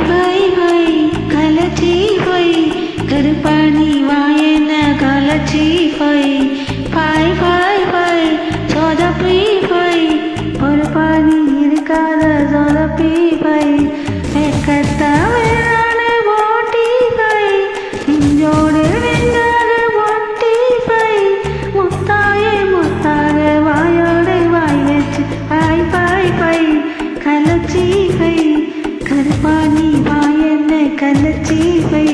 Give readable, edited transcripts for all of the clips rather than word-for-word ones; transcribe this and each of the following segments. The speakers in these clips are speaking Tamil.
வை கலச்சி வை கருப்பாணி வாயன கலச்சி வை சொதப்பி வை ஒரு பாணி இருக்காத சொதப்பி வை வெக்கத்தவரான ஓட்டி வை நெஞ்சோடு நெஞ்சாக ஒட்டி வை முத்தாக வாயோடு வாய் வச்சு வை கலச்சி வை கருப்பாணி வாயன கலச்சி வை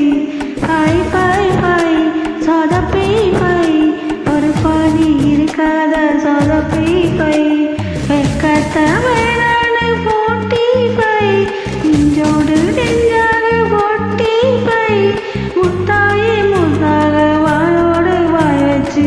சொதப்பி வை ஒரு பாணி இருக்காத சொதப்பி வை வெக்கத்தவரான ஓட்டி வை நெஞ்சோடு நெஞ்சாக ஒட்டி வை முத்தாக வாயோடு வாய் வச்சு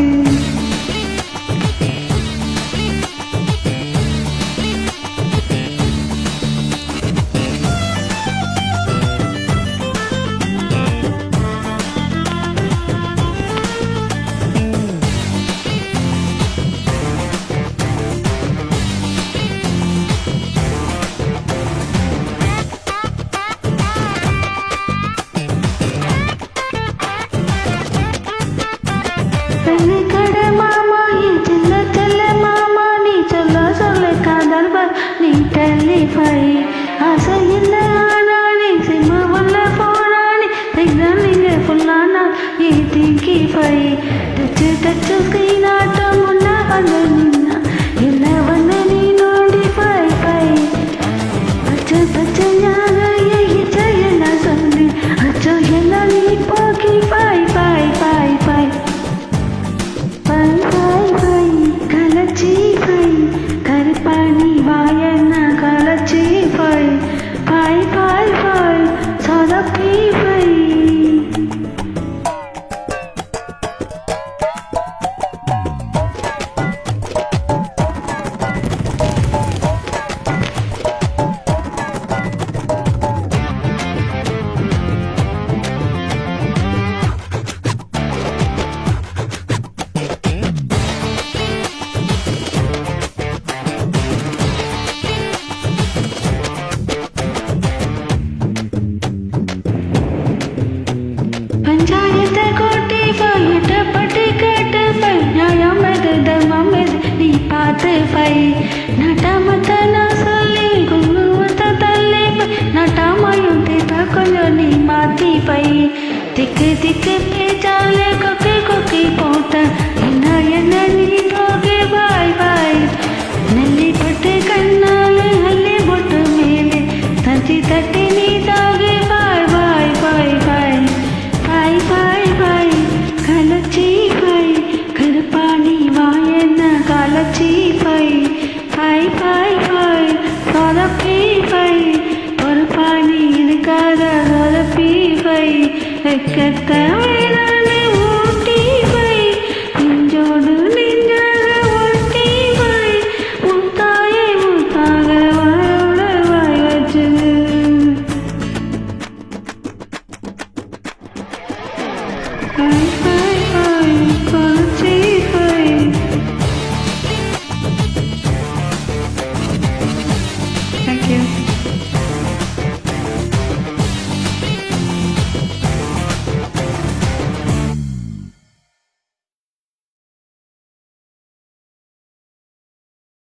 கடை மாமா செல்ல மாமா நீ சொல்ல காதல் நீ டெலிஃபை ஆசை இல்லை ஆனா நீ சிம்ம போனானே நீங்க ஃபுல்லானா ஏ திங்கி ஃபை டச்சு ஸ்கிரீனாட்டம் முன்னா வந்து நின்னா இல்லை வந்து நீ நோண்டி ஃபை அச்சு ஞாக என்ன சொல்லி அச்சோ எல்லாம் நீ போக்கி ஃபை கலச்சி வை கருப்பாணி வாயன கலச்சி வை சொதப்பி வை பஞ்சாயத்தை கூட்டி பட்டு கேட்டு நியாயம் எது தர்மம் எது நீ பார்த்து நட்டாமத்த நான் சொல்லி குங்குமத்தை தள்ளி நட்டாமையும் தீப கொஞ்சம் நீ மாத்தி திக்கு பேச்சாலே கொக்கி போட்ட என்ன நீ போகே பாய் நெல்லி பட்டு கண்ணாலே அள்ளி போட்டு மேலே தட்டி நீ தாகே பாய் கலச்சி வை கருப்பாணி வாயன கலச்சி வை சொதப்பி வை ஒரு பாணி இருக்காத சொதப்பி வை வெக்கத்தவ